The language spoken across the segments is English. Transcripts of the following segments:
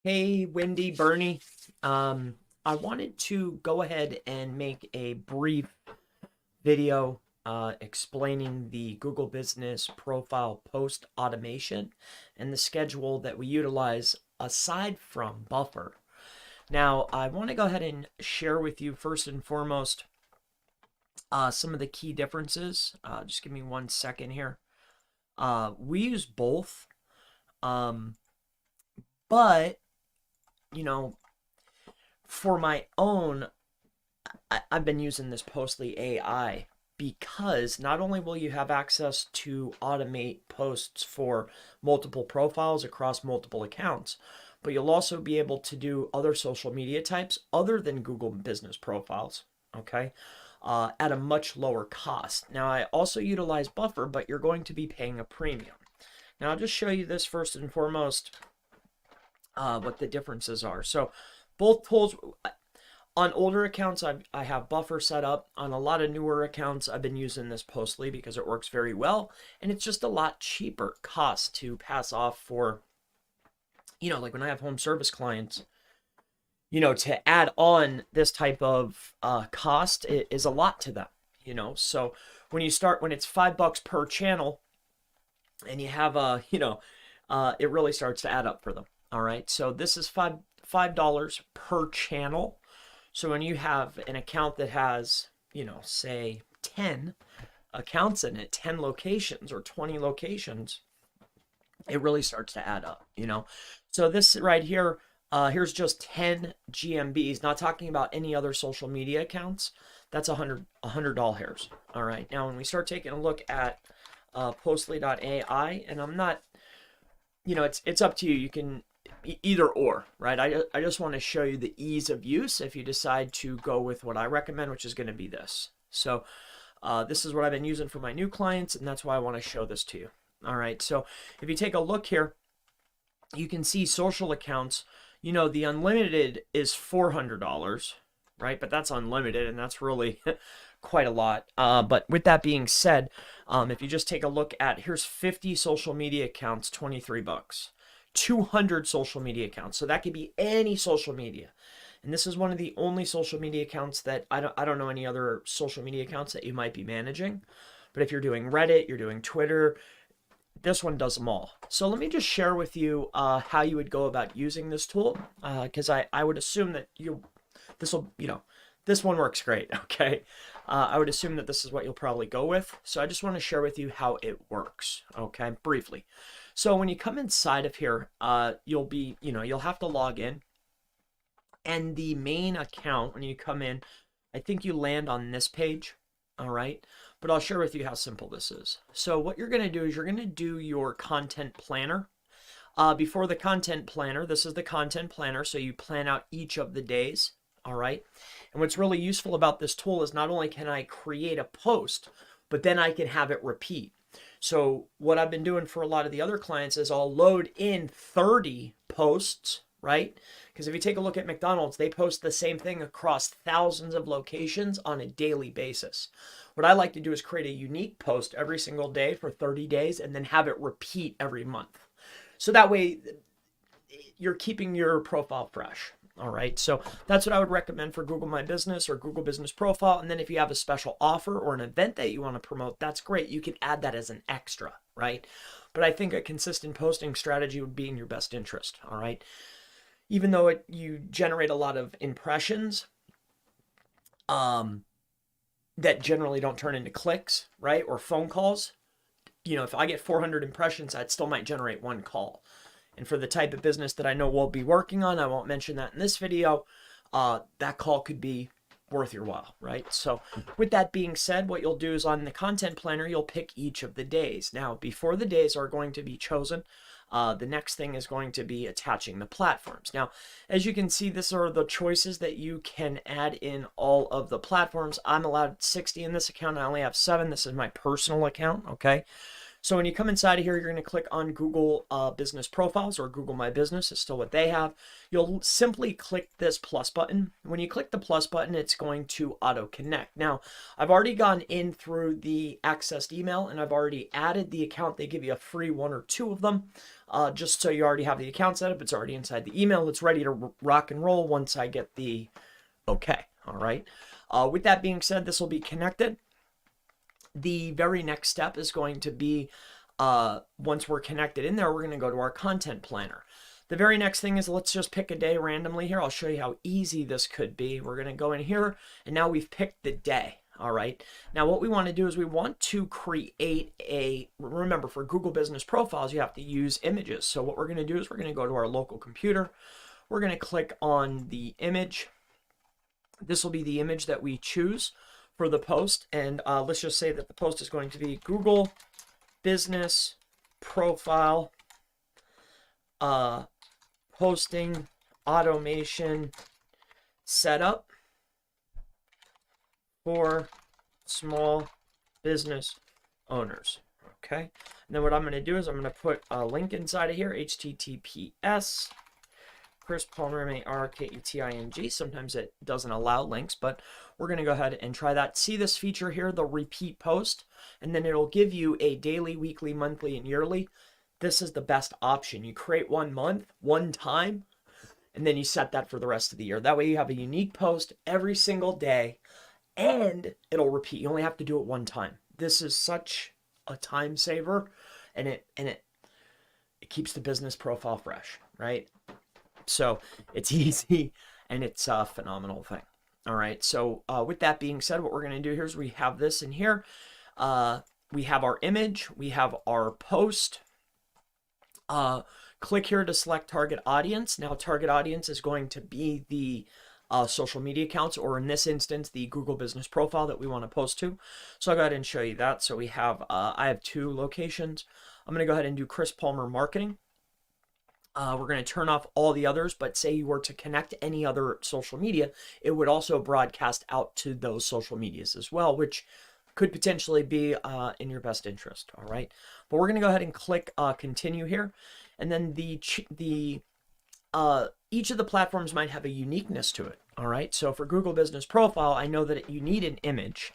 Hey, Wendy, Bernie. I wanted to go ahead and make a brief video explaining the Google Business Profile post automation and the schedule that we utilize aside from Buffer. Now, I want to go ahead and share with you first and foremost some of the key differences. Just give me 1 second here. We use both, um, but you know, for my own, I've been using this Postly AI because not only will you have access to automate posts for multiple profiles across multiple accounts, but you'll also be able to do other social media types other than Google Business Profiles, okay, at a much lower cost. Now, I also utilize Buffer, but you're going to be paying a premium. Now, I'll just show you this first and foremost, what the differences are. So, both tools, on older accounts, I have Buffer set up. On a lot of newer accounts, I've been using this Postly because it works very well. And it's just a lot cheaper cost to pass off for, like when I have home service clients, to add on this type of cost is a lot to them. So when it's $5 per channel and you have it really starts to add up for them. All right. So this is $5 per channel. So when you have an account that has, say 10 accounts in it, 10 locations or 20 locations, it really starts to add up. So this right here, here's just 10 GMBs, not talking about any other social media accounts. That's 100 doll hairs. All right. Now, when we start taking a look at Postly.ai, and I'm not, it's up to you. You can either or, right? I just want to show you the ease of use if you decide to go with what I recommend, which is going to be this. So this is what I've been using for my new clients, and that's why I want to show this to you. All right, so if you take a look here, you can see social accounts. The unlimited is $400, right? But that's unlimited, and that's really quite a lot. But with that being said, if you just take a look at, here's 50 social media accounts, $23. 200 social media accounts. So that could be any social media. And this is one of the only social media accounts that I don't know any other social media accounts that you might be managing. But if you're doing Reddit, you're doing Twitter, this one does them all. So let me just share with you how you would go about using this tool, because I would assume that this one works great, okay? I would assume that this is what you'll probably go with. So I just want to share with you how it works, okay, briefly. So when you come inside of here, you'll have to log in. And the main account, when you come in, I think you land on this page, all right? But I'll share with you how simple this is. So what you're going to do is you're going to do your content planner. Before the content planner, this is the content planner, so you plan out each of the days, all right? And what's really useful about this tool is not only can I create a post, but then I can have it repeat. So what I've been doing for a lot of the other clients is I'll load in 30 posts, right? Because if you take a look at McDonald's, they post the same thing across thousands of locations on a daily basis. What I like to do is create a unique post every single day for 30 days and then have it repeat every month. So that way you're keeping your profile fresh. All right, so that's what I would recommend for Google My Business or Google Business Profile. And then if you have a special offer or an event that you want to promote, that's great. You can add that as an extra, right? But I think a consistent posting strategy would be in your best interest, all right? Even though you generate a lot of impressions that generally don't turn into clicks, right? Or phone calls. If I get 400 impressions, that still might generate one call. And for the type of business that I know we'll be working on, I won't mention that in this video, that call could be worth your while, right? So with that being said, what you'll do is on the content planner, you'll pick each of the days. Now, before the days are going to be chosen, the next thing is going to be attaching the platforms. Now, as you can see, these are the choices that you can add in all of the platforms. I'm allowed 60 in this account. I only have 7. This is my personal account, okay? So when you come inside of here, you're going to click on Google Business Profiles, or Google My Business is still what they have. You'll simply click this plus button. When you click the plus button, it's going to auto connect. Now, I've already gone in through the accessed email and I've already added the account. They give you a free 1 or 2 of them, just so you already have the account set up. It's already inside the email. It's ready to rock and roll once I get the okay. All right. With that being said, this will be connected. The very next step is going to be, once we're connected in there, we're going to go to our content planner. The very next thing is, let's just pick a day randomly here. I'll show you how easy this could be. We're going to go in here, and now we've picked the day. All right. Now what we want to do is we want to create remember, for Google Business Profiles, you have to use images. So what we're going to do is we're going to go to our local computer. We're going to click on the image. This will be the image that we choose for the post, and let's just say that the post is going to be Google Business Profile posting automation setup for small business owners. Okay, and then what I'm going to do is I'm going to put a link inside of here, https Chris Palmer, M-A-R-K-E-T-I-N-G. Sometimes it doesn't allow links, but we're going to go ahead and try that. See this feature here, the repeat post, and then it'll give you a daily, weekly, monthly, and yearly. This is the best option. You create 1 month, one time, and then you set that for the rest of the year. That way you have a unique post every single day, and it'll repeat. You only have to do it one time. This is such a time saver, and it keeps the business profile fresh, right? So it's easy, and it's a phenomenal thing. All right. So with that being said, what we're going to do here is we have this in here. We have our image. We have our post. Click here to select target audience. Now, target audience is going to be the social media accounts, or in this instance, the Google Business Profile that we want to post to. So I'll go ahead and show you that. So we have, I have 2 locations. I'm going to go ahead and do Chris Palmer Marketing. We're going to turn off all the others, but say you were to connect any other social media, it would also broadcast out to those social medias as well, which could potentially be in your best interest. All right, but we're going to go ahead and click continue here, and then each of the platforms might have a uniqueness to it. All right, so for Google Business Profile, I know that you need an image,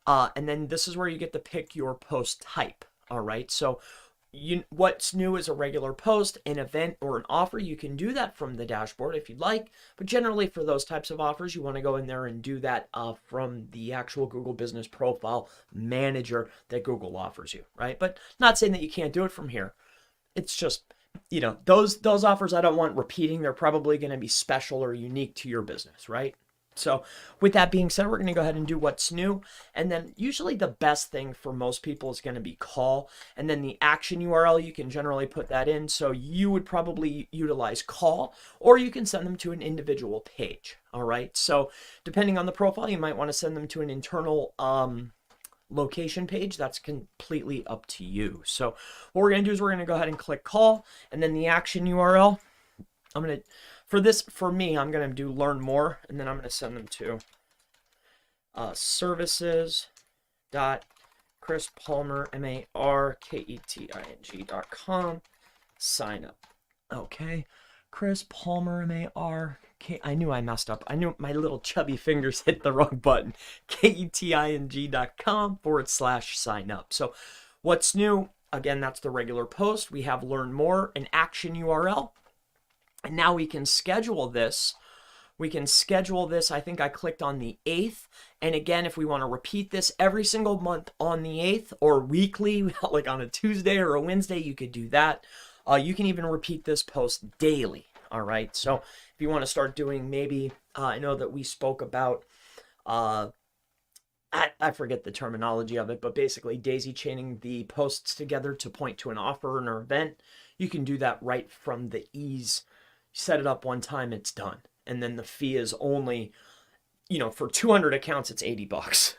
and then this is where you get to pick your post type. All right, so what's new is a regular post, an event, or an offer. You can do that from the dashboard if you'd like, but generally for those types of offers, you want to go in there and do that from the actual Google Business Profile Manager that Google offers you, right? But not saying that you can't do it from here. It's just, you know, those offers I don't want repeating. They're probably going to be special or unique to your business, right? So with that being said, we're going to go ahead and do what's new. And then usually the best thing for most people is going to be call. And then the action URL, you can generally put that in. So you would probably utilize call, or you can send them to an individual page. All right. So depending on the profile, you might want to send them to an internal location page. That's completely up to you. So what we're going to do is we're going to go ahead and click call, and then the action URL. For me, I'm going to do learn more, and then I'm going to send them to services.chrispalmer, marketing.com, sign up. Okay, Chris Palmer, M-A-R-K, I knew I messed up. I knew my little chubby fingers hit the wrong button. keting.com/sign up. So what's new? Again, that's the regular post. We have learn more, an action URL. And now we can schedule this. I think I clicked on the 8th. And again, if we want to repeat this every single month on the 8th, or weekly, like on a Tuesday or a Wednesday, you could do that. You can even repeat this post daily. All right. So if you want to start doing, maybe, I know that we spoke about, I forget the terminology of it, but basically daisy chaining the posts together to point to an offer or an event. You can do that right from the ease. Set it up one time, it's done. And then the fee is only, you know, for 200 accounts, it's $80.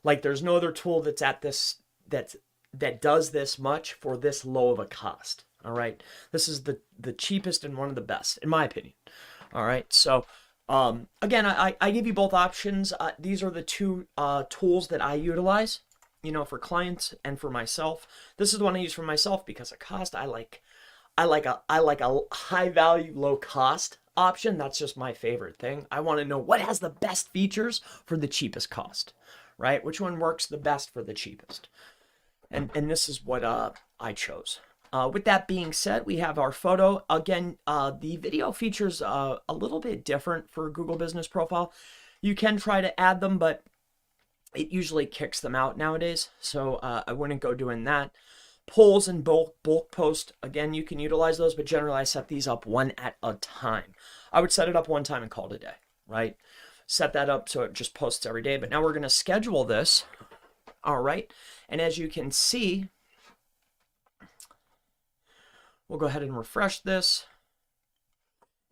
Like, there's no other tool that's at this, that does this much for this low of a cost. All right. This is the cheapest and one of the best, in my opinion. All right. So, again, I give you both options. These are the 2 tools that I utilize. for clients and for myself. This is the one I use for myself because of cost. I like a high value, low cost option. That's just my favorite thing. I want to know what has the best features for the cheapest cost, right? Which one works the best for the cheapest? And this is what I chose. With that being said, we have our photo. Again, the video features a little bit different for Google Business Profile. You can try to add them, but it usually kicks them out nowadays. So I wouldn't go doing that. Polls and bulk post, again, you can utilize those, but generally I set these up one at a time. I would set it up one time and call it a day, right? Set that up so it just posts every day. But now we're going to schedule this. All right. And as you can see, we'll go ahead and refresh this.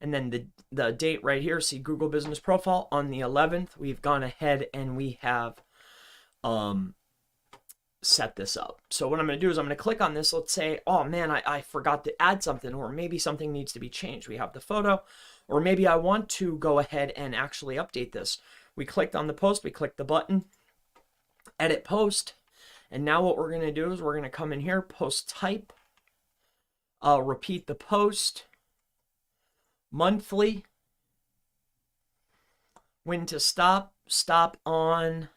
And then the date right here, see Google Business Profile on the 11th. We've gone ahead and we have set this up. So what I'm going to do is I'm going to click on this. Let's say, oh man, I forgot to add something, or maybe something needs to be changed. We have the photo, or maybe I want to go ahead and actually update this. We clicked on the post, we clicked the button, edit post. And now what we're going to do is we're going to come in here, post type, repeat the post, monthly, when to stop on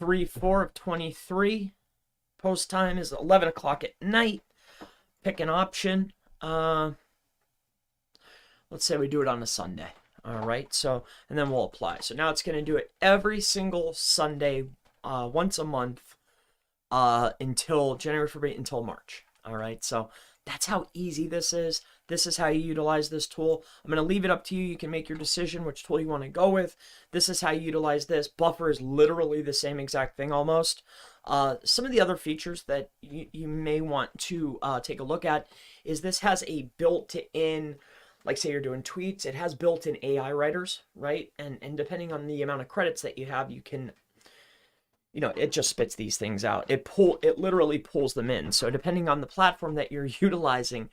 3/4 of 23. Post time is 11 o'clock at night. Pick an option. Let's say we do it on a Sunday. All right. So, and then we'll apply. So now it's going to do it every single Sunday, once a month, until January, February, until March. All right. So that's how easy this is. This is how you utilize this tool. I'm going to leave it up to you. You can make your decision which tool you want to go with. This is how you utilize this. Buffer is literally the same exact thing almost. Some of the other features that you may want to take a look at is this has a built-in, like say you're doing tweets, it has built-in AI writers, right? And depending on the amount of credits that you have, you can, it just spits these things out. It literally pulls them in. So depending on the platform that you're utilizing,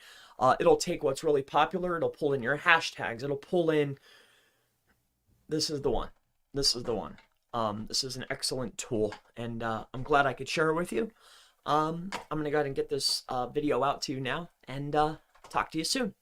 it'll take what's really popular. It'll pull in your hashtags. It'll pull in, this is the one. This is the one. This is an excellent tool, and I'm glad I could share it with you. I'm going to go ahead and get this video out to you now, and talk to you soon.